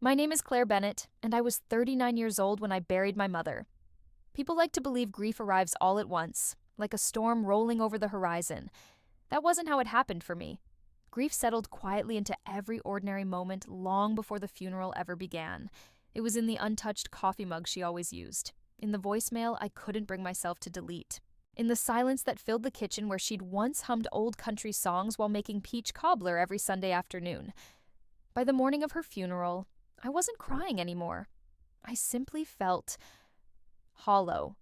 My name is Claire Bennett, and I was 39 years old when I buried my mother. People like to believe grief arrives all at once, like a storm rolling over the horizon. That wasn't how it happened for me. Grief settled quietly into every ordinary moment long before the funeral ever began. It was in the untouched coffee mug she always used, in the voicemail I couldn't bring myself to delete, in the silence that filled the kitchen where she'd once hummed old country songs while making peach cobbler every Sunday afternoon. By the morning of her funeral, I wasn't crying anymore. I simply felt hollow.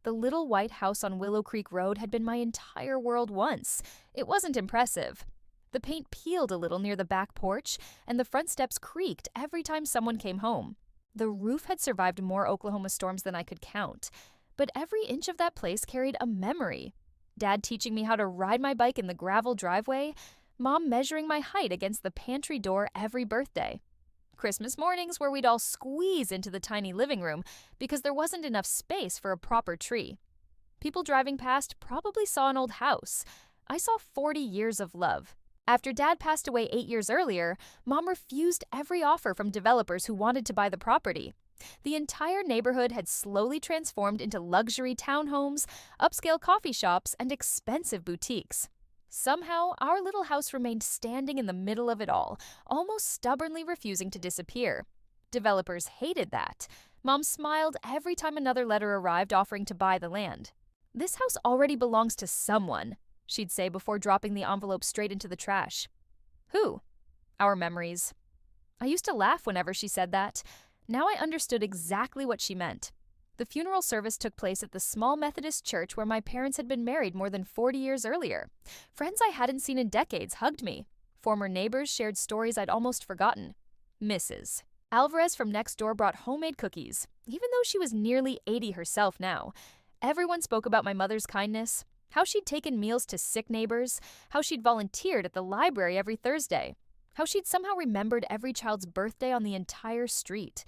The little white house on Willow Creek Road had been my entire world once. It wasn't impressive. The paint peeled a little near the back porch, and the front steps creaked every time someone came home. The roof had survived more Oklahoma storms than I could count, but every inch of that place carried a memory. Dad teaching me how to ride my bike in the gravel driveway, Mom measuring my height against the pantry door every birthday. Christmas mornings where we'd all squeeze into the tiny living room because there wasn't enough space for a proper tree. People driving past probably saw an old house. I saw 40 years of love. After Dad passed away 8 years earlier, Mom refused every offer from developers who wanted to buy the property. The entire neighborhood had slowly transformed into luxury townhomes, upscale coffee shops, and expensive boutiques. Somehow, our little house remained standing in the middle of it all, almost stubbornly refusing to disappear. Developers hated that. Mom smiled every time another letter arrived offering to buy the land. "This house already belongs to someone," she'd say before dropping the envelope straight into the trash. Who? Our memories. I used to laugh whenever she said that. Now I understood exactly what she meant. The funeral service took place at the small Methodist church where my parents had been married more than 40 years earlier. Friends I hadn't seen in decades hugged me. Former neighbors shared stories I'd almost forgotten. Mrs. Alvarez from next door brought homemade cookies, even though she was nearly 80 herself now. Everyone spoke about my mother's kindness, how she'd taken meals to sick neighbors, how she'd volunteered at the library every Thursday, how she'd somehow remembered every child's birthday on the entire street.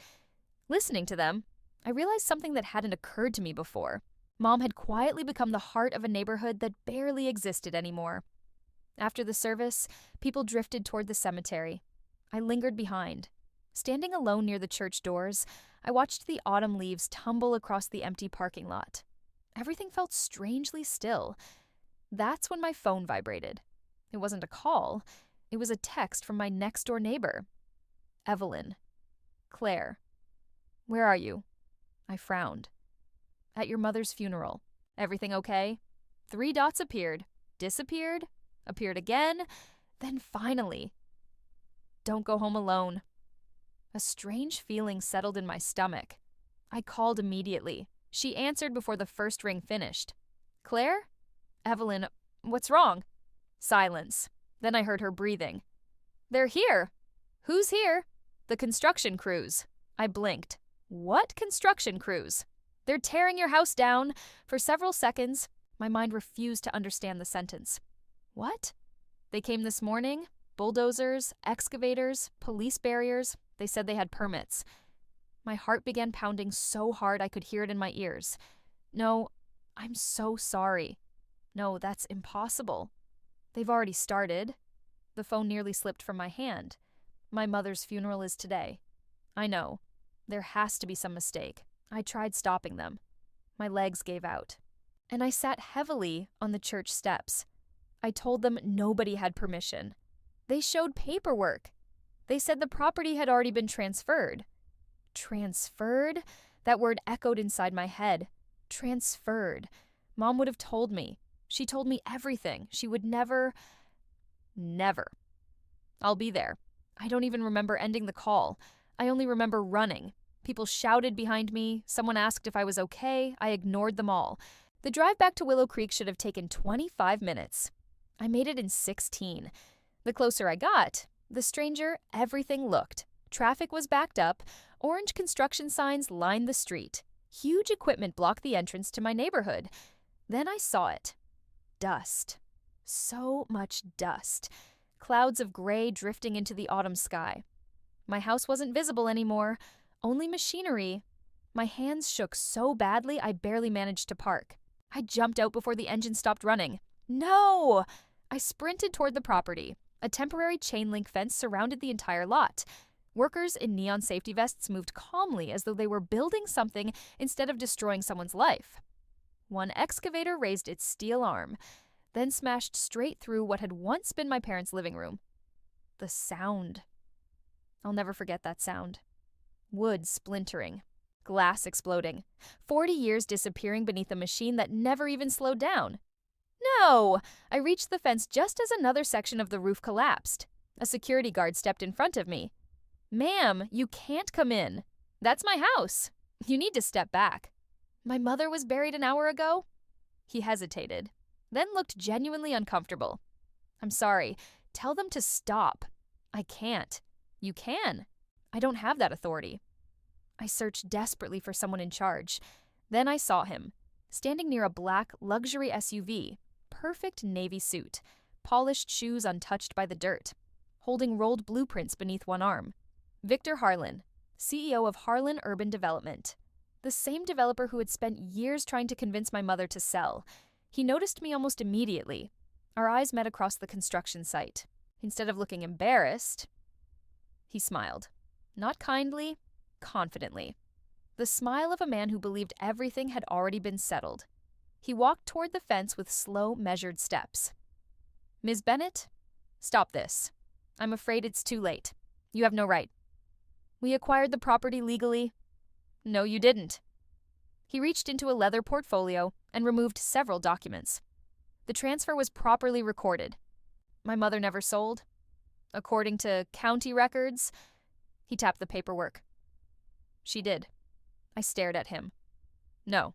Listening to them, I realized something that hadn't occurred to me before. Mom had quietly become the heart of a neighborhood that barely existed anymore. After the service, people drifted toward the cemetery. I lingered behind. Standing alone near the church doors, I watched the autumn leaves tumble across the empty parking lot. Everything felt strangely still. That's when my phone vibrated. It wasn't a call. It was a text from my next-door neighbor. Evelyn. Claire. Where are you? I frowned. At your mother's funeral. Everything okay? 3 dots appeared, disappeared, appeared again, then finally. Don't go home alone. A strange feeling settled in my stomach. I called immediately. She answered before the first ring finished. Claire? Evelyn, what's wrong? Silence. Then I heard her breathing. They're here. Who's here? The construction crews. I blinked. What construction crews? They're tearing your house down. For several seconds, my mind refused to understand the sentence. What? They came this morning. Bulldozers, excavators, police barriers. They said they had permits. My heart began pounding so hard I could hear it in my ears. No, I'm so sorry. No, that's impossible. They've already started. The phone nearly slipped from my hand. My mother's funeral is today. I know. There has to be some mistake. I tried stopping them. My legs gave out. And I sat heavily on the church steps. I told them nobody had permission. They showed paperwork. They said the property had already been transferred. Transferred? That word echoed inside my head. Transferred. Mom would have told me. She told me everything. She would never. I'll be there. I don't even remember ending the call. I only remember running. People shouted behind me. Someone asked if I was okay. I ignored them all. The drive back to Willow Creek should have taken 25 minutes. I made it in 16. The closer I got, the stranger everything looked. Traffic was backed up. Orange construction signs lined the street. Huge equipment blocked the entrance to my neighborhood. Then I saw it. Dust. So much dust. Clouds of gray drifting into the autumn sky. My house wasn't visible anymore. Only machinery. My hands shook so badly I barely managed to park. I jumped out before the engine stopped running. No! I sprinted toward the property. A temporary chain link fence surrounded the entire lot. Workers in neon safety vests moved calmly as though they were building something instead of destroying someone's life. One excavator raised its steel arm, then smashed straight through what had once been my parents' living room. The sound. I'll never forget that sound. Wood splintering, glass exploding, 40 years disappearing beneath a machine that never even slowed down. No! I reached the fence just as another section of the roof collapsed. A security guard stepped in front of me. "Ma'am, you can't come in. That's my house. You need to step back." "My mother was buried an hour ago?" He hesitated, then looked genuinely uncomfortable. "I'm sorry. Tell them to stop." "I can't." "You can. I don't have that authority." I searched desperately for someone in charge. Then I saw him, standing near a black luxury SUV, perfect navy suit, polished shoes untouched by the dirt, holding rolled blueprints beneath one arm. Victor Harlan, CEO of Harlan Urban Development. The same developer who had spent years trying to convince my mother to sell. He noticed me almost immediately. Our eyes met across the construction site. Instead of looking embarrassed, he smiled. Not kindly, confidently. The smile of a man who believed everything had already been settled. He walked toward the fence with slow, measured steps. "Ms. Bennett, stop this. I'm afraid it's too late. You have no right." "We acquired the property legally." "No, you didn't." He reached into a leather portfolio and removed several documents. "The transfer was properly recorded. My mother never sold. According to county records," he tapped the paperwork. "She did." I stared at him. "No.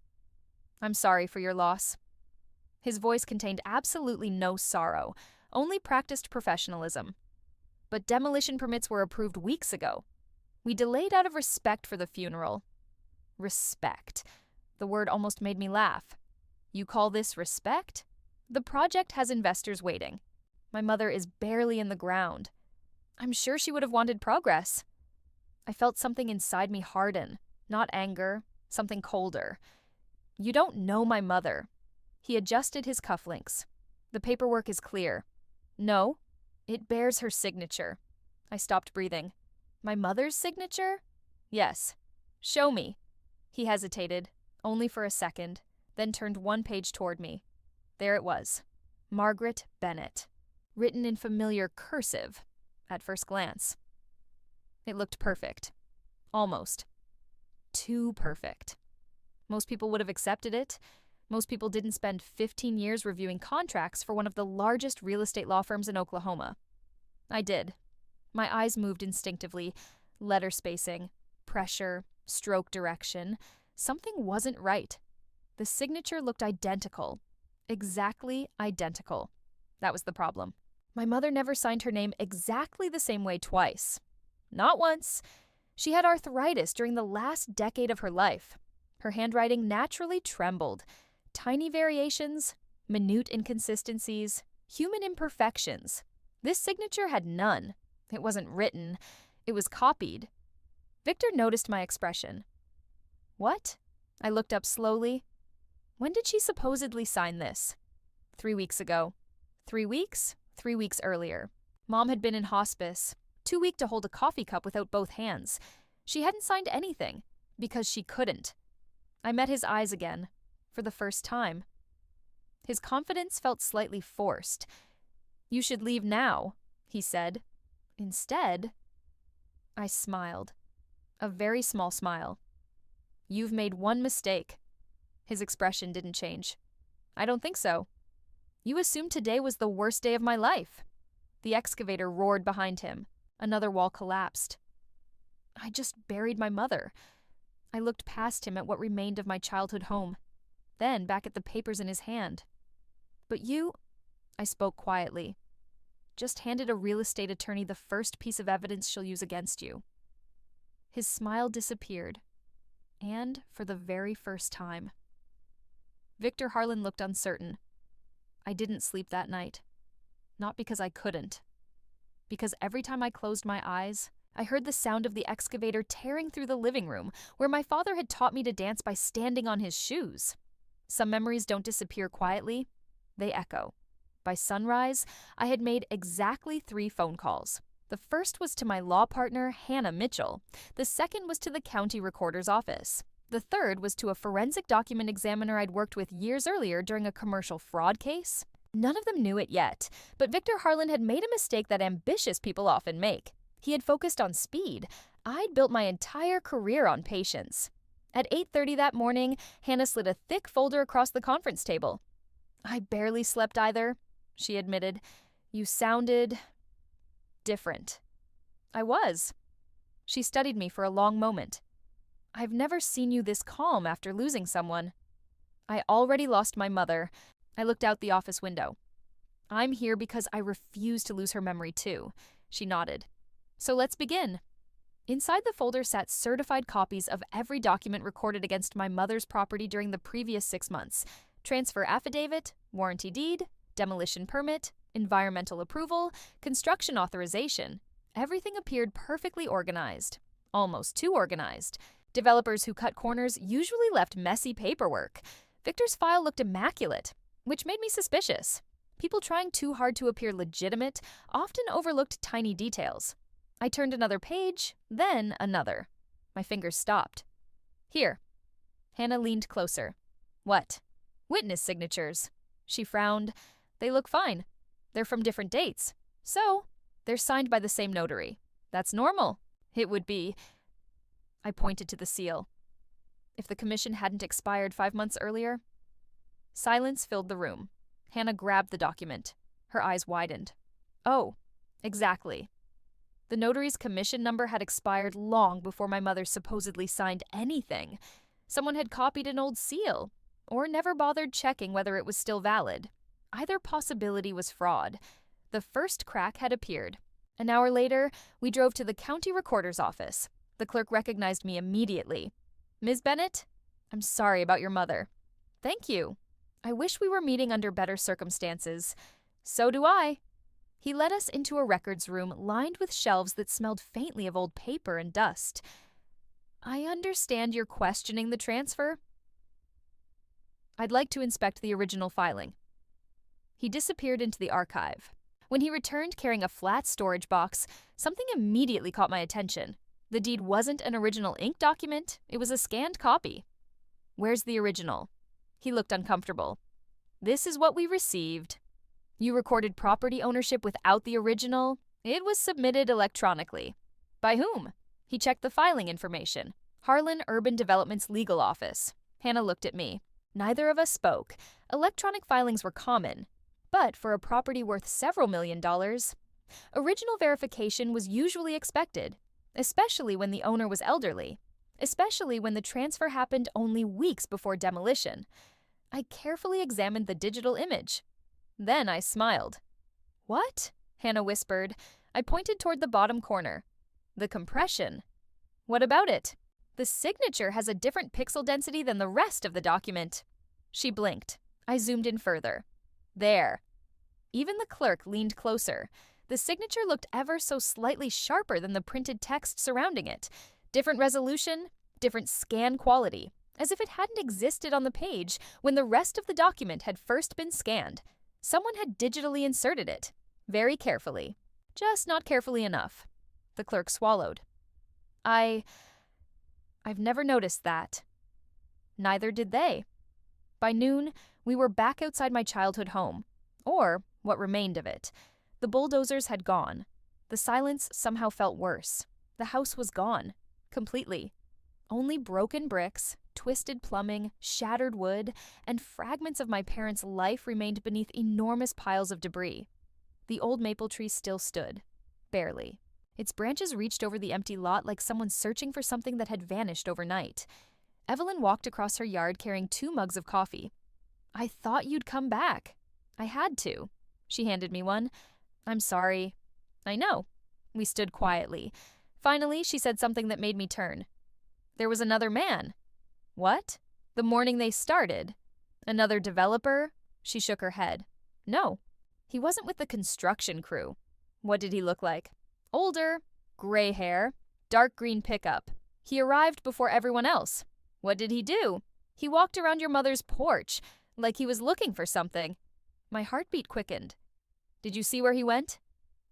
I'm sorry for your loss." His voice contained absolutely no sorrow, only practiced professionalism. "But demolition permits were approved weeks ago. We delayed out of respect for the funeral." Respect. The word almost made me laugh. "You call this respect? The project has investors waiting. My mother is barely in the ground. I'm sure she would have wanted progress." I felt something inside me harden, not anger, something colder. "You don't know my mother." He adjusted his cufflinks. "The paperwork is clear." "No, it bears her signature." I stopped breathing. "My mother's signature?" "Yes." "Show me." He hesitated, only for a second, then turned one page toward me. There it was. Margaret Bennett, written in familiar cursive at first glance. It looked perfect. Almost. Too perfect. Most people would have accepted it. Most people didn't spend 15 years reviewing contracts for one of the largest real estate law firms in Oklahoma. I did. My eyes moved instinctively. Letter spacing, pressure, stroke direction. Something wasn't right. The signature looked identical. Exactly identical. That was the problem. My mother never signed her name exactly the same way twice. Not once. She had arthritis during the last decade of her life. Her handwriting naturally trembled. Tiny variations, minute inconsistencies, human imperfections. This signature had none. It wasn't written. It was copied. Victor noticed my expression. "What?" I looked up slowly. "When did she supposedly sign this?" 3 weeks ago. 3 weeks? 3 weeks earlier. Mom had been in hospice, too weak to hold a coffee cup without both hands. She hadn't signed anything, because she couldn't. I met his eyes again, for the first time. His confidence felt slightly forced. "You should leave now," he said. Instead, I smiled. A very small smile. "You've made one mistake." His expression didn't change. "I don't think so." "You assumed today was the worst day of my life." The excavator roared behind him. Another wall collapsed. I just buried my mother. I looked past him at what remained of my childhood home, then back at the papers in his hand. "But you," I spoke quietly, "just handed a real estate attorney the first piece of evidence she'll use against you." His smile disappeared, and for the very first time. Victor Harlan looked uncertain. I didn't sleep that night. Not because I couldn't. Because every time I closed my eyes, I heard the sound of the excavator tearing through the living room, where my father had taught me to dance by standing on his shoes. Some memories don't disappear quietly. They echo. By sunrise, I had made exactly 3 phone calls. The first was to my law partner, Hannah Mitchell. The second was to the county recorder's office. The third was to a forensic document examiner I'd worked with years earlier during a commercial fraud case. None of them knew it yet, but Victor Harlan had made a mistake that ambitious people often make. He had focused on speed. I'd built my entire career on patience. At 8:30 that morning, Hannah slid a thick folder across the conference table. "I barely slept either," she admitted. "You sounded different." I was. She studied me for a long moment. "I've never seen you this calm after losing someone." "I already lost my mother." I looked out the office window. "I'm here because I refuse to lose her memory too." She nodded. "So let's begin." Inside the folder sat certified copies of every document recorded against my mother's property during the previous 6 months. Transfer affidavit, warranty deed, demolition permit, environmental approval, construction authorization. Everything appeared perfectly organized. Almost too organized. Developers who cut corners usually left messy paperwork. Victor's file looked immaculate, which made me suspicious. People trying too hard to appear legitimate often overlooked tiny details. I turned another page, then another. My fingers stopped. "Here." Hannah leaned closer. "What?" "Witness signatures." She frowned. "They look fine. They're from different dates. So, they're signed by the same notary. That's normal. It would be." I pointed to the seal. "If the commission hadn't expired 5 months earlier." Silence filled the room. Hannah grabbed the document. Her eyes widened. "Oh, exactly." The notary's commission number had expired long before my mother supposedly signed anything. Someone had copied an old seal, or never bothered checking whether it was still valid. Either possibility was fraud. The first crack had appeared. An hour later, we drove to the county recorder's office. The clerk recognized me immediately. "Ms. Bennett, I'm sorry about your mother." "Thank you. I wish we were meeting under better circumstances." "So do I." He led us into a records room lined with shelves that smelled faintly of old paper and dust. "I understand you're questioning the transfer." "I'd like to inspect the original filing." He disappeared into the archive. When he returned carrying a flat storage box, something immediately caught my attention. The deed wasn't an original ink document, it was a scanned copy. "Where's the original?" He looked uncomfortable. "This is what we received." "You recorded property ownership without the original?" "It was submitted electronically." "By whom?" He checked the filing information. "Harlan Urban Development's legal office." Hannah looked at me. Neither of us spoke. Electronic filings were common. But for a property worth several $1,000,000, original verification was usually expected, especially when the owner was elderly, especially when the transfer happened only weeks before demolition. I carefully examined the digital image. Then I smiled. "What?" Hannah whispered. I pointed toward the bottom corner. "The compression." "What about it?" "The signature has a different pixel density than the rest of the document." She blinked. I zoomed in further. "There." Even the clerk leaned closer. The signature looked ever so slightly sharper than the printed text surrounding it. Different resolution, different scan quality, as if it hadn't existed on the page when the rest of the document had first been scanned. Someone had digitally inserted it, very carefully. Just not carefully enough. The clerk swallowed. I've never noticed that." Neither did they. By noon, we were back outside my childhood home, or what remained of it. The bulldozers had gone. The silence somehow felt worse. The house was gone. Completely. Only broken bricks, twisted plumbing, shattered wood, and fragments of my parents' life remained beneath enormous piles of debris. The old maple tree still stood. Barely. Its branches reached over the empty lot like someone searching for something that had vanished overnight. Evelyn walked across her yard carrying 2 mugs of coffee. "I thought you'd come back." "I had to." She handed me one. "I'm sorry." "I know." We stood quietly. Finally, she said something that made me turn. "There was another man." "What?" "The morning they started." "Another developer?" She shook her head. "No. He wasn't with the construction crew." "What did he look like?" "Older. Gray hair. Dark green pickup. He arrived before everyone else." "What did he do?" "He walked around your mother's porch, like he was looking for something." My heartbeat quickened. "Did you see where he went?"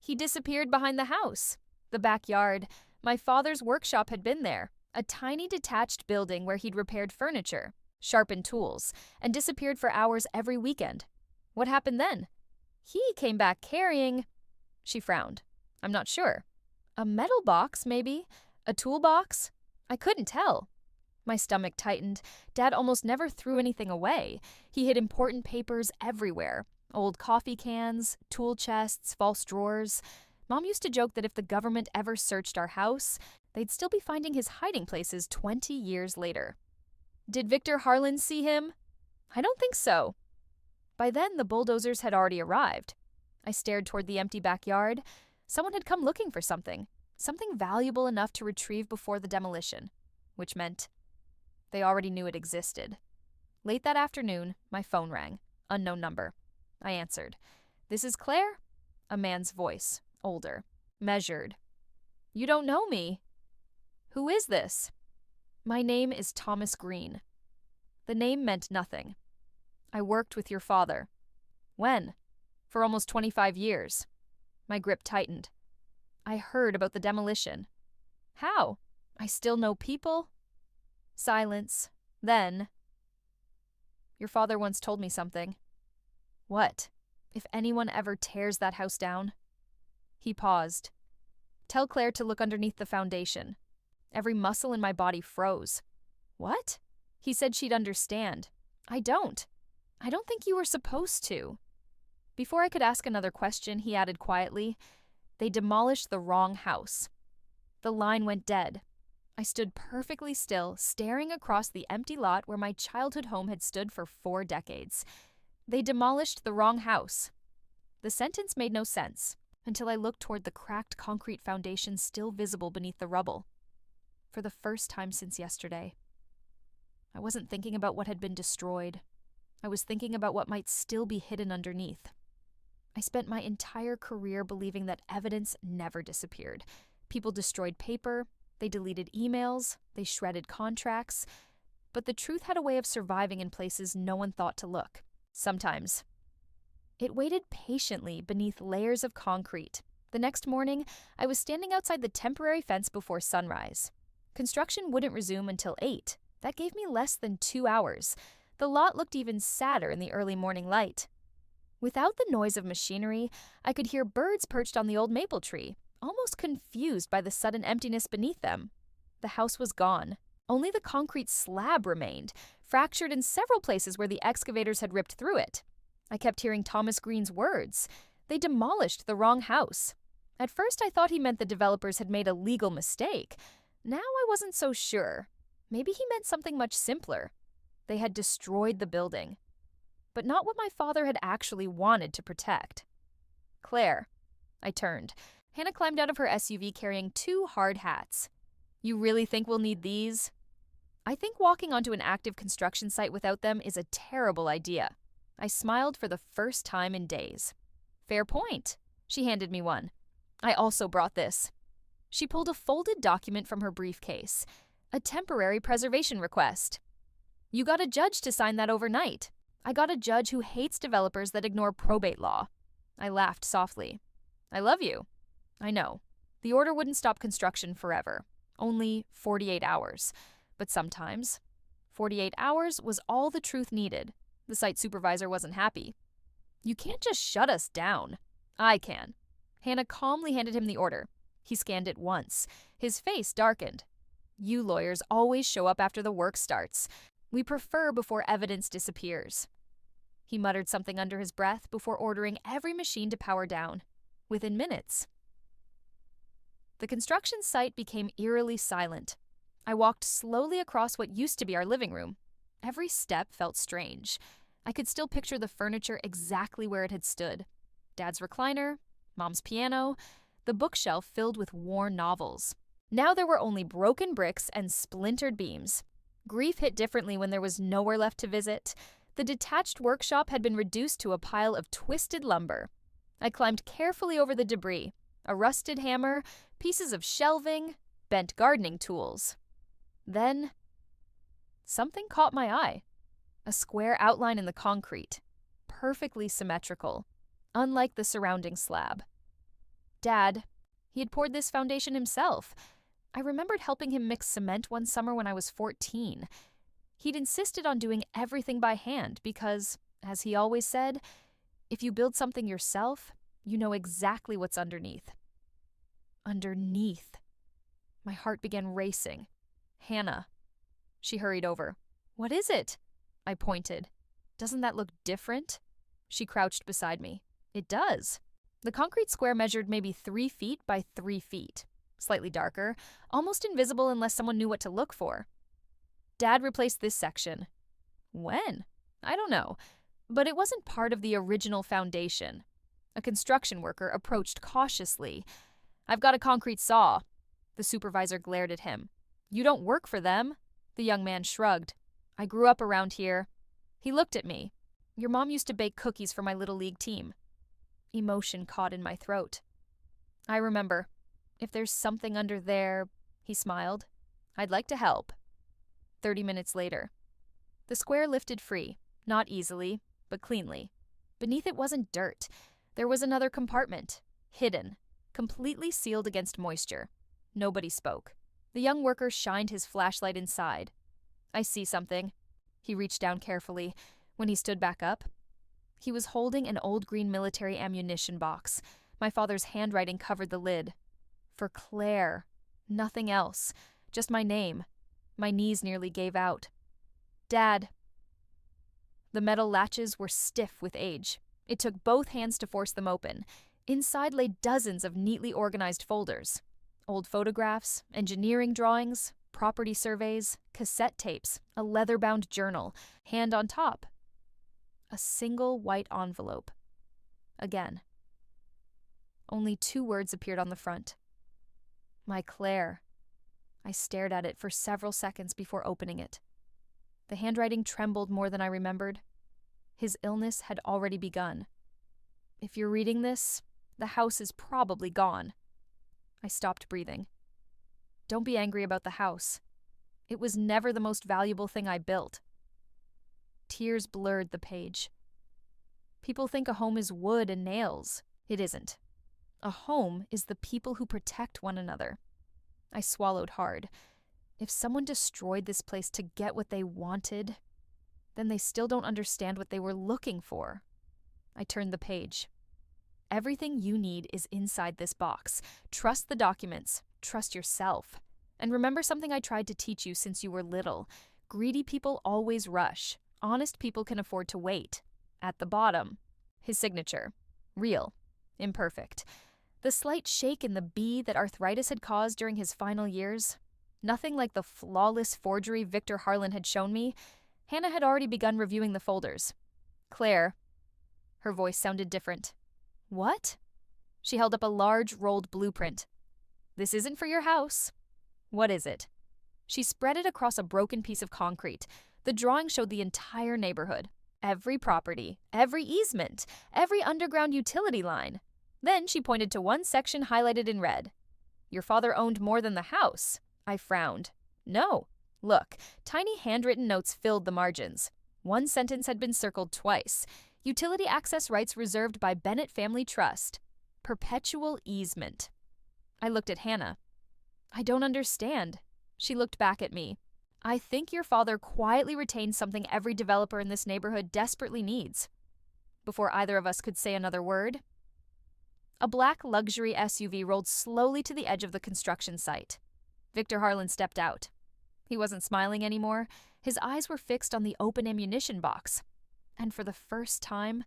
He disappeared behind the house. The backyard. My father's workshop had been there, a tiny detached building where he'd repaired furniture, sharpened tools, and disappeared for hours every weekend. What happened then? He came back carrying... She frowned. I'm not sure. A metal box, maybe? A toolbox? I couldn't tell. My stomach tightened. Dad almost never threw anything away. He hid important papers everywhere. Old coffee cans, tool chests, false drawers. Mom used to joke that if the government ever searched our house, they'd still be finding his hiding places 20 years later. Did Victor Harlan see him? I don't think so. By then, the bulldozers had already arrived. I stared toward the empty backyard. Someone had come looking for something valuable enough to retrieve before the demolition, which meant they already knew it existed. Late that afternoon, my phone rang. Unknown number. I answered. This is Claire? A man's voice, older, measured. You don't know me. Who is this? My name is Thomas Green. The name meant nothing. I worked with your father. When? For almost 25 years. My grip tightened. I heard about the demolition. How? I still know people? Silence. Then... Your father once told me something. What? If anyone ever tears that house down? He paused. Tell Claire to look underneath the foundation. Every muscle in my body froze. What? He said she'd understand. I don't think you were supposed to. Before I could ask another question, he added quietly, they demolished the wrong house. The line went dead. I stood perfectly still, staring across the empty lot where my childhood home had stood for 4 decades. They demolished the wrong house. The sentence made no sense until I looked toward the cracked concrete foundation still visible beneath the rubble. For the first time since yesterday. I wasn't thinking about what had been destroyed. I was thinking about what might still be hidden underneath. I spent my entire career believing that evidence never disappeared. People destroyed paper, they deleted emails, they shredded contracts, but the truth had a way of surviving in places no one thought to look. Sometimes. It waited patiently beneath layers of concrete. The next morning, I was standing outside the temporary fence before sunrise. Construction wouldn't resume until 8. That gave me less than 2 hours. The lot looked even sadder in the early morning light. Without the noise of machinery, I could hear birds perched on the old maple tree, almost confused by the sudden emptiness beneath them. The house was gone. Only the concrete slab remained, fractured in several places where the excavators had ripped through it. I kept hearing Thomas Green's words. They demolished the wrong house. At first I thought he meant the developers had made a legal mistake. Now I wasn't so sure. Maybe he meant something much simpler. They had destroyed the building. But not what my father had actually wanted to protect. Claire. I turned. Hannah climbed out of her SUV carrying 2 hard hats. You really think we'll need these? I think walking onto an active construction site without them is a terrible idea. I smiled for the first time in days. Fair point. She handed me one. I also brought this. She pulled a folded document from her briefcase. A temporary preservation request. You got a judge to sign that overnight. I got a judge who hates developers that ignore probate law. I laughed softly. I love you. I know. The order wouldn't stop construction forever. Only 48 hours. But sometimes, 48 hours was all the truth needed. The site supervisor wasn't happy. You can't just shut us down. I can. Hannah calmly handed him the order. He scanned it once. His face darkened. You lawyers always show up after the work starts. We prefer before evidence disappears. He muttered something under his breath before ordering every machine to power down. Within minutes. The construction site became eerily silent. I walked slowly across what used to be our living room. Every step felt strange. I could still picture the furniture exactly where it had stood. Dad's recliner, Mom's piano, the bookshelf filled with worn novels. Now there were only broken bricks and splintered beams. Grief hit differently when there was nowhere left to visit. The detached workshop had been reduced to a pile of twisted lumber. I climbed carefully over the debris. A rusted hammer, pieces of shelving, bent gardening tools. Then, something caught my eye. A square outline in the concrete, perfectly symmetrical, unlike the surrounding slab. Dad. He had poured this foundation himself. I remembered helping him mix cement one summer when I was 14. He'd insisted on doing everything by hand because, as he always said, if you build something yourself, you know exactly what's underneath. Underneath. My heart began racing. Hannah. She hurried over. What is it? I pointed. Doesn't that look different? She crouched beside me. It does. The concrete square measured maybe 3 feet by 3 feet. Slightly darker, almost invisible unless someone knew what to look for. Dad replaced this section. When? I don't know. But it wasn't part of the original foundation. A construction worker approached cautiously. I've got a concrete saw. The supervisor glared at him. You don't work for them. The young man shrugged. I grew up around here. He looked at me. Your mom used to bake cookies for my little league team. Emotion caught in my throat. I remember. If there's something under there, he smiled. I'd like to help. 30 minutes later. The square lifted free, not easily, but cleanly. Beneath it wasn't dirt. There was another compartment, hidden, completely sealed against moisture. Nobody spoke. The young worker shined his flashlight inside. I see something. He reached down carefully. When he stood back up, he was holding an old green military ammunition box. My father's handwriting covered the lid. For Claire. Nothing else. Just my name. My knees nearly gave out. Dad. The metal latches were stiff with age. It took both hands to force them open. Inside lay dozens of neatly organized folders. Old photographs, engineering drawings, property surveys, cassette tapes, a leather-bound journal, hand on top. A single white envelope. Again. Only 2 words appeared on the front. My Claire. I stared at it for several seconds before opening it. The handwriting trembled more than I remembered. His illness had already begun. If you're reading this, the house is probably gone. I stopped breathing. Don't be angry about the house. It was never the most valuable thing I built. Tears blurred the page. People think a home is wood and nails. It isn't. A home is the people who protect one another. I swallowed hard. If someone destroyed this place to get what they wanted, then they still don't understand what they were looking for. I turned the page. Everything you need is inside this box. Trust the documents. Trust yourself. And remember something I tried to teach you since you were little. Greedy people always rush. Honest people can afford to wait. At the bottom, his signature. Real. Imperfect. The slight shake in the B that arthritis had caused during his final years. Nothing like the flawless forgery Victor Harlan had shown me. Hannah had already begun reviewing the folders. Claire. Her voice sounded different. What? She held up a large, rolled blueprint. This isn't for your house. What is it? She spread it across a broken piece of concrete. The drawing showed the entire neighborhood. Every property, every easement, every underground utility line. Then she pointed to one section highlighted in red. Your father owned more than the house. I frowned. No. Look, tiny handwritten notes filled the margins. One sentence had been circled twice. Utility access rights reserved by Bennett Family Trust. Perpetual easement. I looked at Hannah. I don't understand. She looked back at me. I think your father quietly retained something every developer in this neighborhood desperately needs. Before either of us could say another word, a black luxury SUV rolled slowly to the edge of the construction site. Victor Harlan stepped out. He wasn't smiling anymore. His eyes were fixed on the open ammunition box. And for the first time,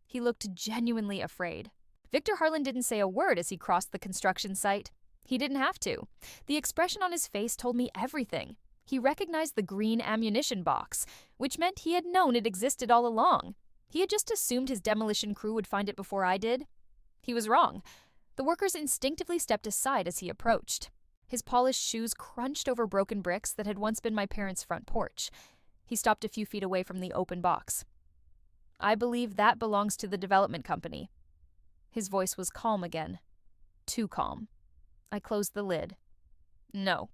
he looked genuinely afraid. Victor Harlan didn't say a word as he crossed the construction site. He didn't have to. The expression on his face told me everything. He recognized the green ammunition box, which meant he had known it existed all along. He had just assumed his demolition crew would find it before I did. He was wrong. The workers instinctively stepped aside as he approached. His polished shoes crunched over broken bricks that had once been my parents' front porch. He stopped a few feet away from the open box. I believe that belongs to the development company. His voice was calm again. Too calm. I closed the lid. No.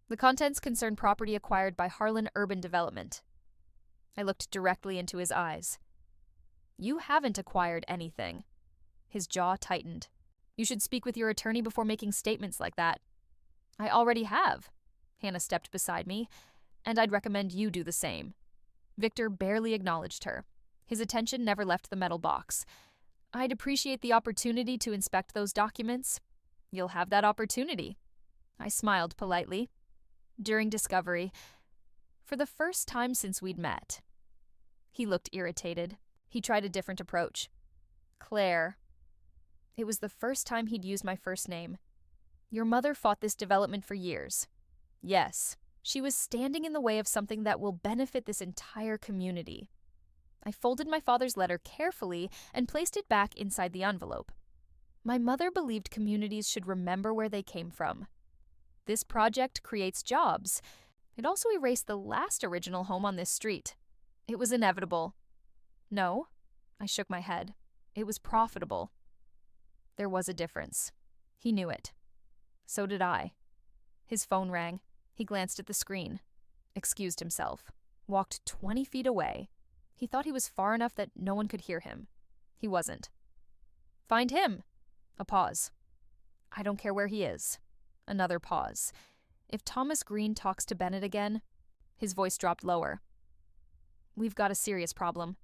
The contents concern property acquired by Harlan Urban Development. I looked directly into his eyes. You haven't acquired anything. His jaw tightened. You should speak with your attorney before making statements like that. I already have. Hannah stepped beside me, and I'd recommend you do the same. Victor barely acknowledged her. His attention never left the metal box. I'd appreciate the opportunity to inspect those documents. You'll have that opportunity. I smiled politely. During discovery, for the first time since we'd met. He looked irritated. He tried a different approach. Claire. It was the first time he'd used my first name. Your mother fought this development for years. Yes, she was standing in the way of something that will benefit this entire community. I folded my father's letter carefully and placed it back inside the envelope. My mother believed communities should remember where they came from. This project creates jobs. It also erased the last original home on this street. It was inevitable. No, I shook my head. It was profitable. There was a difference. He knew it. So did I. His phone rang. He glanced at the screen, excused himself, walked 20 feet away. He thought he was far enough that no one could hear him. He wasn't. Find him. A pause. I don't care where he is. Another pause. If Thomas Green talks to Bennett again, his voice dropped lower. We've got a serious problem.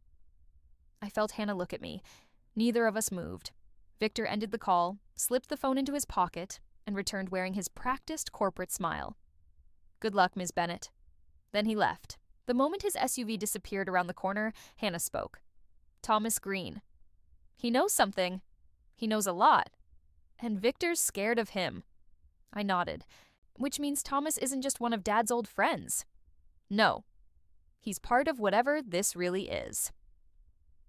I felt Hannah look at me. Neither of us moved. Victor ended the call, slipped the phone into his pocket, and returned wearing his practiced corporate smile. Good luck, Ms. Bennett. Then he left. The moment his SUV disappeared around the corner, Hannah spoke. Thomas Green. He knows something. He knows a lot. And Victor's scared of him. I nodded, which means Thomas isn't just one of Dad's old friends. No. He's part of whatever this really is.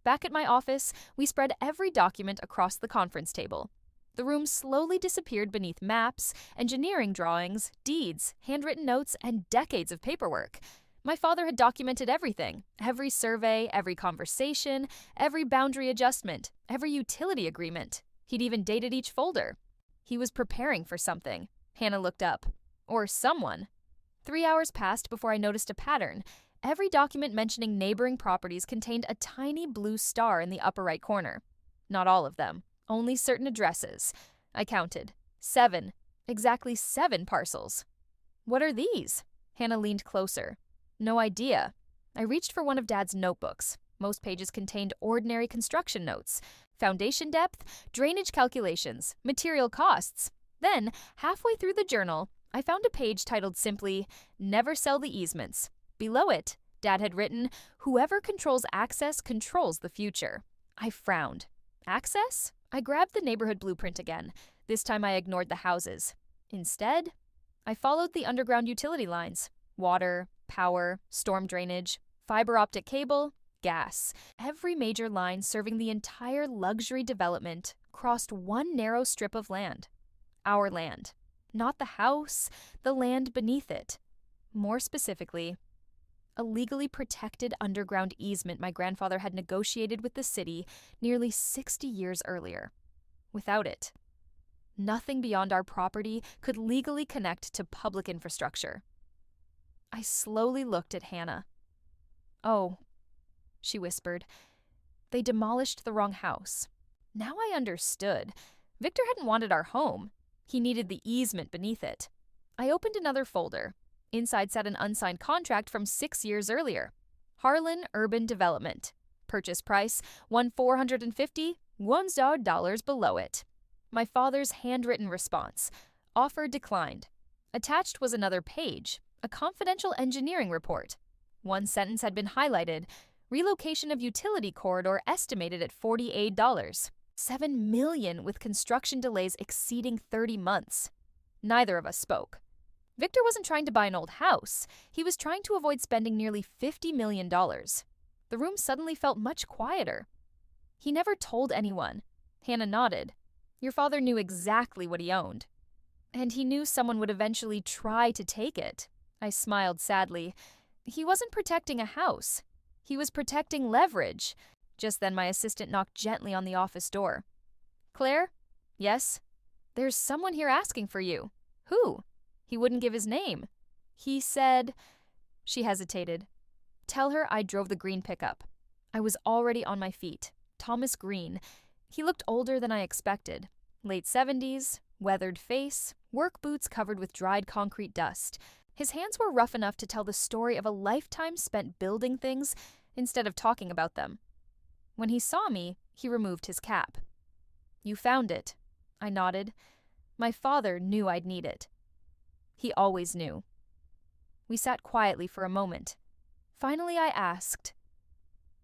Back at my office, we spread every document across the conference table. The room slowly disappeared beneath maps, engineering drawings, deeds, handwritten notes, and decades of paperwork. My father had documented everything. Every survey, every conversation, every boundary adjustment, every utility agreement. He'd even dated each folder. He was preparing for something. Hannah looked up. Or someone. 3 hours passed before I noticed a pattern. Every document mentioning neighboring properties contained a tiny blue star in the upper right corner. Not all of them. Only certain addresses. I counted. 7. Exactly 7 parcels. What are these? Hannah leaned closer. No idea. I reached for one of Dad's notebooks. Most pages contained ordinary construction notes. Foundation depth, drainage calculations, material costs. Then, halfway through the journal, I found a page titled simply, Never Sell the Easements. Below it, Dad had written, Whoever controls access controls the future. I frowned. Access? I grabbed the neighborhood blueprint again. This time I ignored the houses. Instead, I followed the underground utility lines. Water, power, storm drainage, fiber optic cable, gas. Every major line serving the entire luxury development crossed one narrow strip of land. Our land. Not the house, the land beneath it. More specifically, a legally protected underground easement my grandfather had negotiated with the city nearly 60 years earlier. Without it, nothing beyond our property could legally connect to public infrastructure. I slowly looked at Hannah. Oh, she whispered. They demolished the wrong house. Now I understood. Victor hadn't wanted our home. He needed the easement beneath it. I opened another folder. Inside sat an unsigned contract from 6 years earlier. Harlan Urban Development. Purchase price, $1,450, $1,000 below it. My father's handwritten response. Offer declined. Attached was another page, a confidential engineering report. One sentence had been highlighted. Relocation of utility corridor estimated at $48. $7 million with construction delays exceeding 30 months. Neither of us spoke. Victor wasn't trying to buy an old house. He was trying to avoid spending nearly $50 million. The room suddenly felt much quieter. He never told anyone. Hannah nodded. Your father knew exactly what he owned. And he knew someone would eventually try to take it. I smiled sadly. He wasn't protecting a house. He was protecting leverage. Just then my assistant knocked gently on the office door. Claire? Yes? There's someone here asking for you. Who? He wouldn't give his name. He said... She hesitated. Tell her I drove the green pickup. I was already on my feet. Thomas Green. He looked older than I expected. Late 70s, weathered face, work boots covered with dried concrete dust. His hands were rough enough to tell the story of a lifetime spent building things instead of talking about them. When he saw me, he removed his cap. "You found it," I nodded. My father knew I'd need it. He always knew. We sat quietly for a moment. Finally, I asked,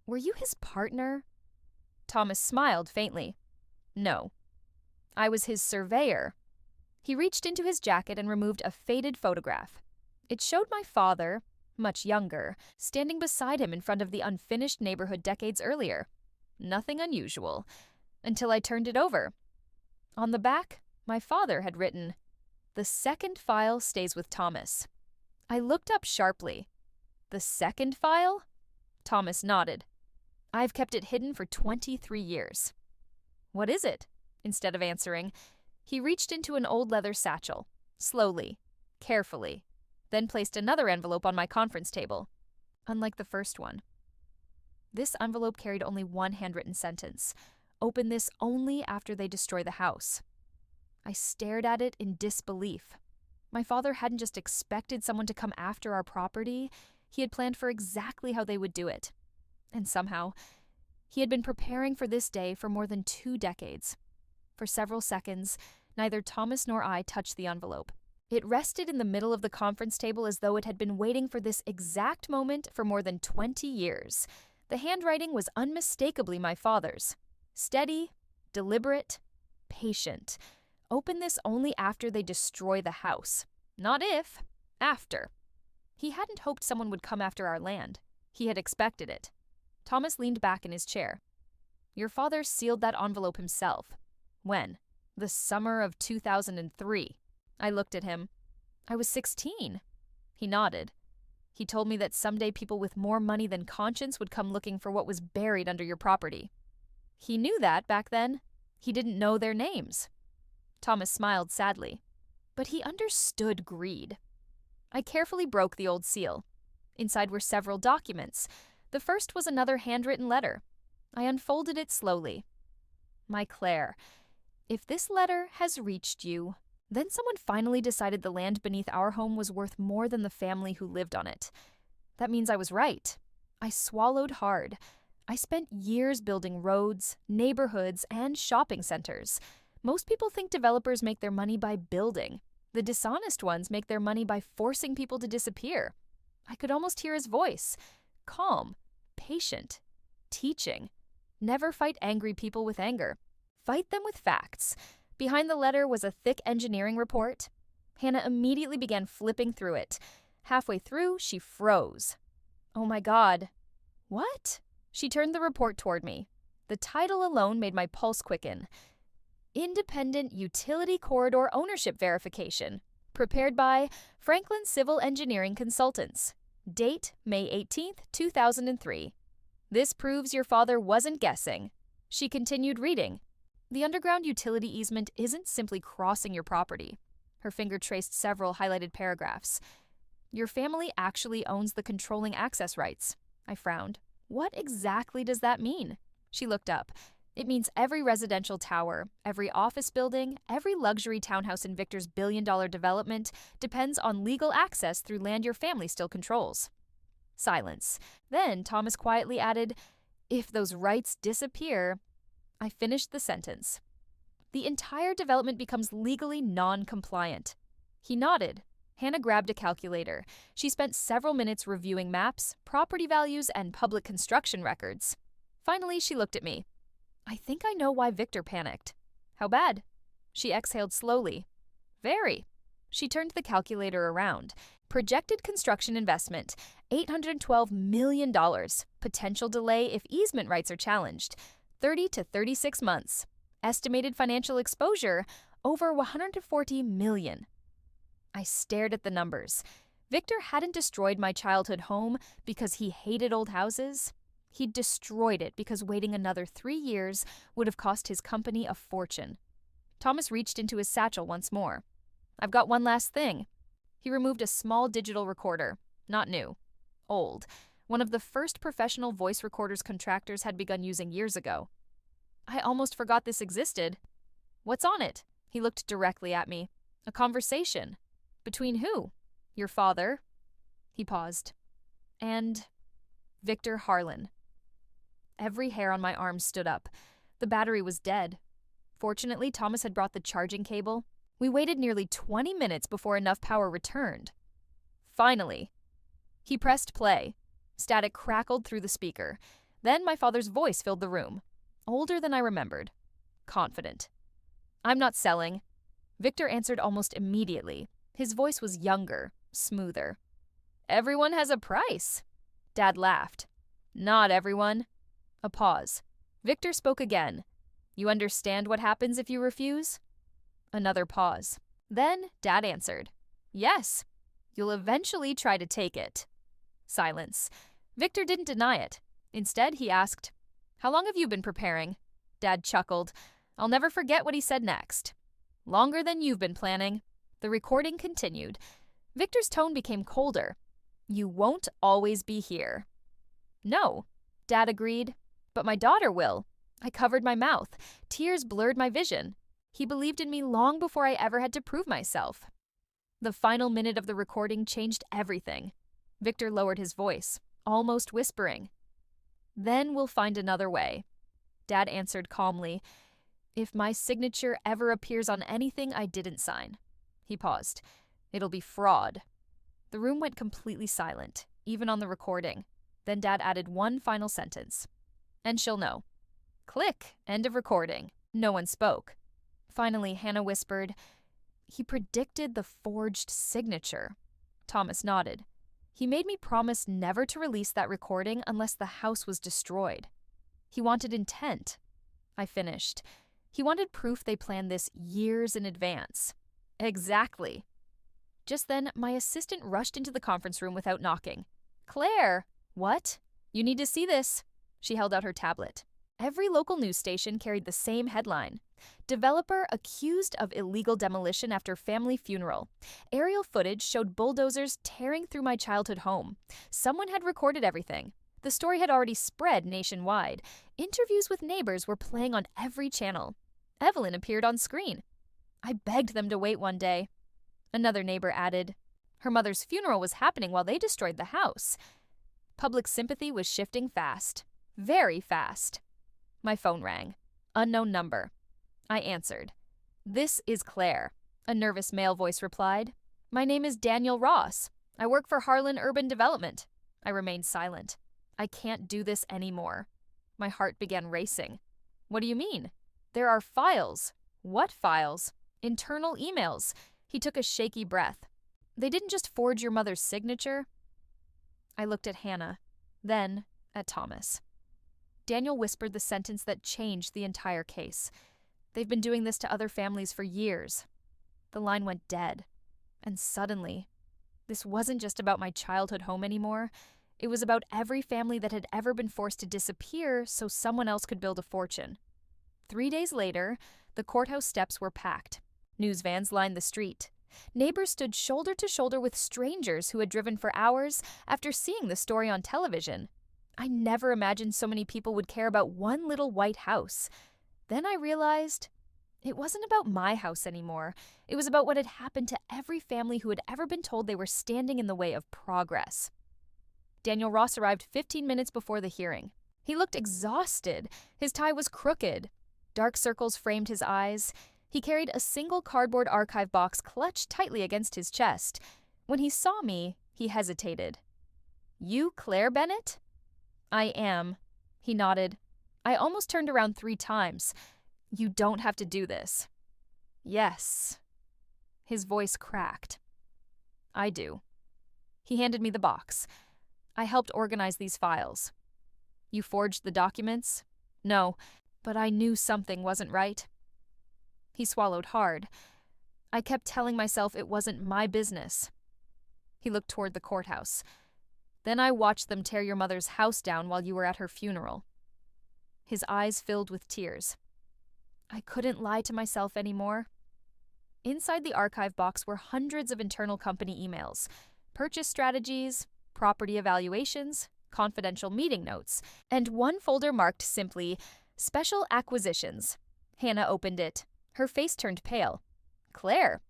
"Were you his partner?" Thomas smiled faintly. "No. I was his surveyor." He reached into his jacket and removed a faded photograph. It showed my father, much younger, standing beside him in front of the unfinished neighborhood decades earlier. Nothing unusual, until I turned it over. On the back, my father had written, "The second file stays with Thomas." I looked up sharply. "The second file?" Thomas nodded. "I've kept it hidden for 23 years. "What is it?" Instead of answering, he reached into an old leather satchel, slowly, carefully, then placed another envelope on my conference table, unlike the first one. This envelope carried only one handwritten sentence: "Open this only after they destroy the house." I stared at it in disbelief. My father hadn't just expected someone to come after our property, he had planned for exactly how they would do it. And somehow, he had been preparing for this day for more than 2 decades. For several seconds, neither Thomas nor I touched the envelope. It rested in the middle of the conference table as though it had been waiting for this exact moment for more than 20 years. The handwriting was unmistakably my father's. Steady, deliberate, patient. Open this only after they destroy the house. Not if, after. He hadn't hoped someone would come after our land. He had expected it. Thomas leaned back in his chair. "Your father sealed that envelope himself." "When?" "The summer of 2003. I looked at him. "I was 16. He nodded. "He told me that someday people with more money than conscience would come looking for what was buried under your property." "He knew that back then. He didn't know their names." Thomas smiled sadly. "But he understood greed." I carefully broke the old seal. Inside were several documents. The first was another handwritten letter. I unfolded it slowly. "My Claire, if this letter has reached you, then someone finally decided the land beneath our home was worth more than the family who lived on it. That means I was right." I swallowed hard. I spent years building roads, neighborhoods, and shopping centers. Most people think developers make their money by building. The dishonest ones make their money by forcing people to disappear. I could almost hear his voice. Calm, patient, teaching. Never fight angry people with anger. Fight them with facts. Behind the letter was a thick engineering report. Hannah immediately began flipping through it. Halfway through, she froze. "Oh my God." "What?" She turned the report toward me. The title alone made my pulse quicken. "Independent Utility Corridor Ownership Verification. Prepared by Franklin Civil Engineering Consultants. Date, May 18th, 2003. This proves your father wasn't guessing." She continued reading. "The underground utility easement isn't simply crossing your property." Her finger traced several highlighted paragraphs. "Your family actually owns the controlling access rights." I frowned. "What exactly does that mean?" She looked up. "It means every residential tower, every office building, every luxury townhouse in Victor's billion-dollar development depends on legal access through land your family still controls." Silence. Then Thomas quietly added, "If those rights disappear..." I finished the sentence. "The entire development becomes legally non-compliant." He nodded. Hannah grabbed a calculator. She spent several minutes reviewing maps, property values, and public construction records. Finally, she looked at me. "I think I know why Victor panicked." "How bad?" She exhaled slowly. "Very." She turned the calculator around. Projected construction investment, $812 million. Potential delay if easement rights are challenged, 30 to 36 months. Estimated financial exposure, over $140 million. I stared at the numbers. Victor hadn't destroyed my childhood home because he hated old houses. He'd destroyed it because waiting another 3 years would have cost his company a fortune. Thomas reached into his satchel once more. "I've got one last thing." He removed a small digital recorder. Not new. Old. One of the first professional voice recorders contractors had begun using years ago. "I almost forgot this existed." What's on it? He looked directly at me. A conversation. Between who? Your father. He paused. And Victor Harlan. Every hair on my arm stood up. The battery was dead. Fortunately, Thomas had brought the charging cable. We waited nearly 20 minutes before enough power returned. Finally. He pressed play. Static crackled through the speaker. Then my father's voice filled the room. Older than I remembered. Confident. I'm not selling. Victor answered almost immediately. His voice was younger, smoother. Everyone has a price. Dad laughed. Not everyone. A pause. Victor spoke again. You understand what happens if you refuse? Another pause. Then Dad answered. Yes. You'll eventually try to take it. Silence. Victor didn't deny it. Instead, he asked, How long have you been preparing? Dad chuckled. I'll never forget what he said next. Longer than you've been planning. The recording continued. Victor's tone became colder. You won't always be here. No, Dad agreed. But my daughter will. I covered my mouth. Tears blurred my vision. He believed in me long before I ever had to prove myself. The final minute of the recording changed everything. Victor lowered his voice, almost whispering. Then we'll find another way. Dad answered calmly. If my signature ever appears on anything I didn't sign. He paused. It'll be fraud. The room went completely silent, even on the recording. Then Dad added one final sentence. And she'll know. Click. End of recording. No one spoke. Finally, Hannah whispered, He predicted the forged signature. Thomas nodded. He made me promise never to release that recording unless the house was destroyed. He wanted intent. I finished. He wanted proof they planned this years in advance. Exactly. Just then, my assistant rushed into the conference room without knocking. Claire! What? You need to see this. She held out her tablet. Every local news station carried the same headline. Developer accused of illegal demolition after family funeral. Aerial footage showed bulldozers tearing through my childhood home. Someone had recorded everything. The story had already spread nationwide. Interviews with neighbors were playing on every channel. Evelyn appeared on screen. I begged them to wait one day. Another neighbor added, Her mother's funeral was happening while they destroyed the house. Public sympathy was shifting fast. Very fast. My phone rang. Unknown number. I answered. This is Claire, a nervous male voice replied. My name is Daniel Ross. I work for Harlan Urban Development. I remained silent. I can't do this anymore. My heart began racing. What do you mean? There are files. What files? Internal emails. He took a shaky breath. They didn't just forge your mother's signature. I looked at Hannah, then at Thomas. Daniel whispered the sentence that changed the entire case. They've been doing this to other families for years. The line went dead. And suddenly, this wasn't just about my childhood home anymore. It was about every family that had ever been forced to disappear so someone else could build a fortune. 3 days later, the courthouse steps were packed. News vans lined the street. Neighbors stood shoulder to shoulder with strangers who had driven for hours after seeing the story on television. I never imagined so many people would care about one little white house. Then I realized it wasn't about my house anymore. It was about what had happened to every family who had ever been told they were standing in the way of progress. Daniel Ross arrived 15 minutes before the hearing. He looked exhausted. His tie was crooked. Dark circles framed his eyes. He carried a single cardboard archive box clutched tightly against his chest. When he saw me, he hesitated. You Claire Bennett? I am. He nodded. I almost turned around 3 times. You don't have to do this. Yes. His voice cracked. I do. He handed me the box. I helped organize these files. You forged the documents? No, but I knew something wasn't right. He swallowed hard. I kept telling myself it wasn't my business. He looked toward the courthouse. Then I watched them tear your mother's house down while you were at her funeral. His eyes filled with tears. I couldn't lie to myself anymore. Inside the archive box were hundreds of internal company emails, purchase strategies, property evaluations, confidential meeting notes, and one folder marked simply, Special Acquisitions. Hannah opened it. Her face turned pale. "Claire."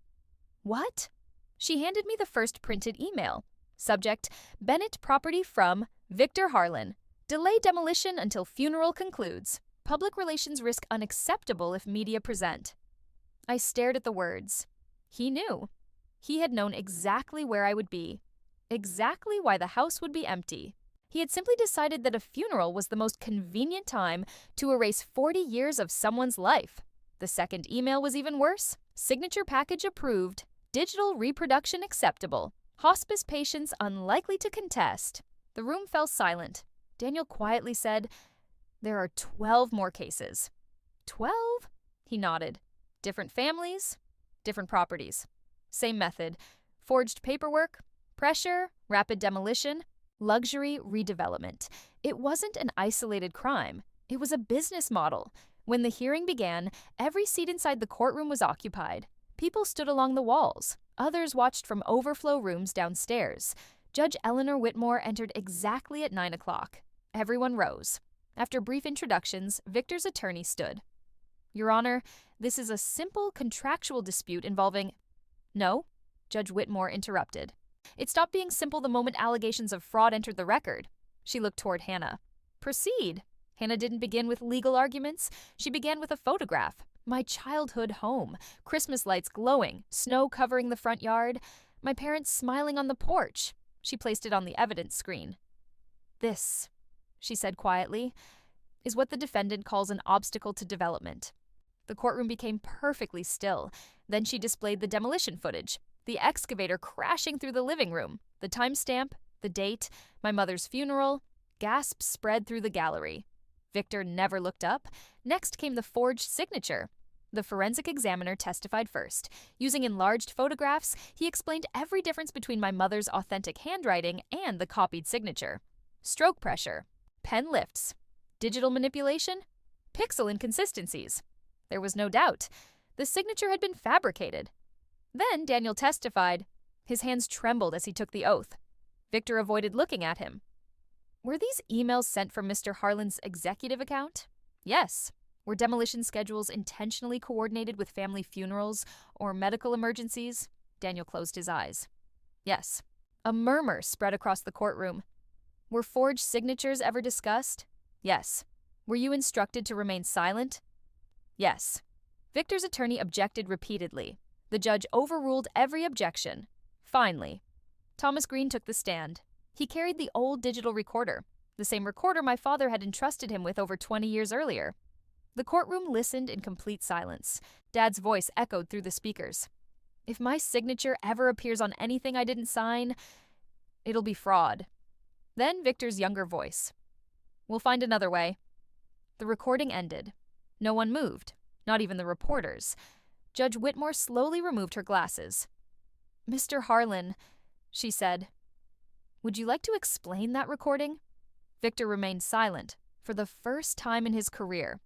"What?" She handed me the first printed email. Subject: Bennett property from Victor Harlan. Delay demolition until funeral concludes. Public relations risk unacceptable if media present. I stared at the words. He knew. He had known exactly where I would be. Exactly why the house would be empty. He had simply decided that a funeral was the most convenient time to erase 40 years of someone's life. The second email was even worse. Signature package approved. Digital reproduction acceptable. Hospice patients unlikely to contest. The room fell silent. Daniel quietly said, "There are 12 more cases." 12? He nodded. Different families, different properties. Same method. Forged paperwork, pressure, rapid demolition, luxury redevelopment. It wasn't an isolated crime. It was a business model. When the hearing began, every seat inside the courtroom was occupied. People stood along the walls. Others watched from overflow rooms downstairs. Judge Eleanor Whitmore entered exactly at 9 o'clock. Everyone rose. After brief introductions, Victor's attorney stood. "Your Honor, this is a simple contractual dispute involving—" "No," Judge Whitmore interrupted. "It stopped being simple the moment allegations of fraud entered the record." She looked toward Hannah. "Proceed." Hannah didn't begin with legal arguments. She began with a photograph. My childhood home. Christmas lights glowing, snow covering the front yard, my parents smiling on the porch. She placed it on the evidence screen. "This," she said quietly, "is what the defendant calls an obstacle to development." The courtroom became perfectly still. Then she displayed the demolition footage, the excavator crashing through the living room, the timestamp, the date, my mother's funeral. Gasps spread through the gallery. Victor never looked up. Next came the forged signature. The forensic examiner testified first. Using enlarged photographs, he explained every difference between my mother's authentic handwriting and the copied signature. Stroke pressure, pen lifts, digital manipulation, pixel inconsistencies. There was no doubt. The signature had been fabricated. Then Daniel testified. His hands trembled as he took the oath. Victor avoided looking at him. "Were these emails sent from Mr. Harlan's executive account?" "Yes." "Were demolition schedules intentionally coordinated with family funerals or medical emergencies?" Daniel closed his eyes. "Yes." A murmur spread across the courtroom. "Were forged signatures ever discussed?" "Yes." "Were you instructed to remain silent?" "Yes." Victor's attorney objected repeatedly. The judge overruled every objection. Finally, Thomas Green took the stand. He carried the old digital recorder, the same recorder my father had entrusted him with over 20 years earlier. The courtroom listened in complete silence. Dad's voice echoed through the speakers. "If my signature ever appears on anything I didn't sign, it'll be fraud." Then Victor's younger voice. "We'll find another way." The recording ended. No one moved, not even the reporters. Judge Whitmore slowly removed her glasses. "Mr. Harlan," she said, "would you like to explain that recording?" Victor remained silent, for the first time in his career.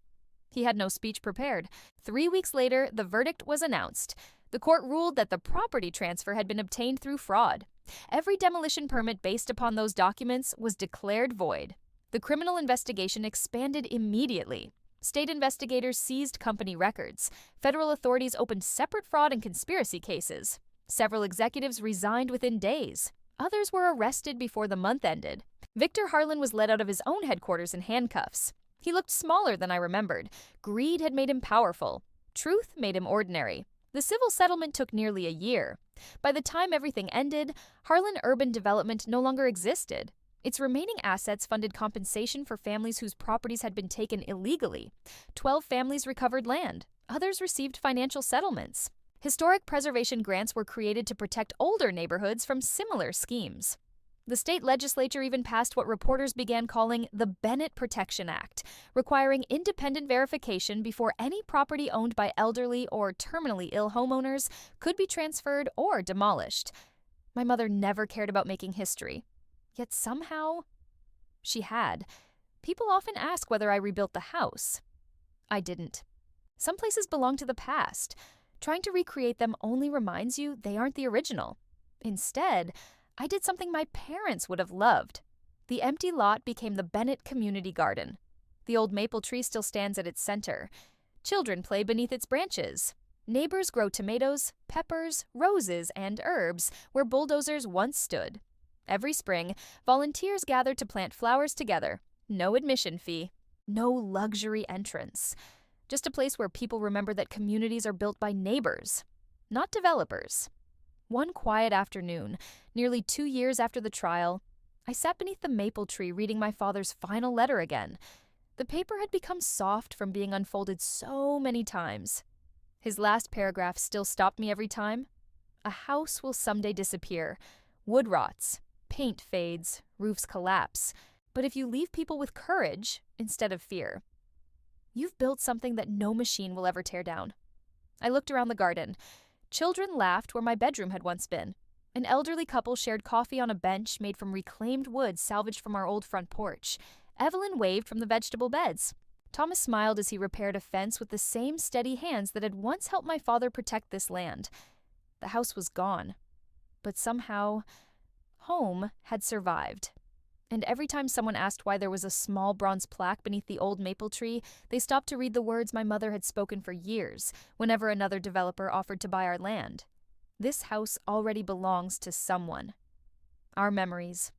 He had no speech prepared. 3 weeks later, the verdict was announced. The court ruled that the property transfer had been obtained through fraud. Every demolition permit based upon those documents was declared void. The criminal investigation expanded immediately. State investigators seized company records. Federal authorities opened separate fraud and conspiracy cases. Several executives resigned within days. Others were arrested before the month ended. Victor Harlan was led out of his own headquarters in handcuffs. He looked smaller than I remembered. Greed had made him powerful. Truth made him ordinary. The civil settlement took nearly a year. By the time everything ended, Harlan Urban Development no longer existed. Its remaining assets funded compensation for families whose properties had been taken illegally. 12 families recovered land. Others received financial settlements. Historic preservation grants were created to protect older neighborhoods from similar schemes. The state legislature even passed what reporters began calling the Bennett Protection Act, requiring independent verification before any property owned by elderly or terminally ill homeowners could be transferred or demolished. My mother never cared about making history. Yet somehow, she had. People often ask whether I rebuilt the house. I didn't. Some places belong to the past. Trying to recreate them only reminds you they aren't the original. Instead, I did something my parents would have loved. The empty lot became the Bennett Community Garden. The old maple tree still stands at its center. Children play beneath its branches. Neighbors grow tomatoes, peppers, roses, and herbs where bulldozers once stood. Every spring, volunteers gather to plant flowers together. No admission fee. No luxury entrance. Just a place where people remember that communities are built by neighbors, not developers. One quiet afternoon, nearly 2 years after the trial, I sat beneath the maple tree reading my father's final letter again. The paper had become soft from being unfolded so many times. His last paragraph still stopped me every time. A house will someday disappear. Wood rots. Paint fades. Roofs collapse. But if you leave people with courage instead of fear, you've built something that no machine will ever tear down. I looked around the garden. Children laughed where my bedroom had once been. An elderly couple shared coffee on a bench made from reclaimed wood salvaged from our old front porch. Evelyn waved from the vegetable beds. Thomas smiled as he repaired a fence with the same steady hands that had once helped my father protect this land. The house was gone. But somehow, home had survived. And every time someone asked why there was a small bronze plaque beneath the old maple tree, they stopped to read the words my mother had spoken for years whenever another developer offered to buy our land. This house already belongs to someone. Our memories,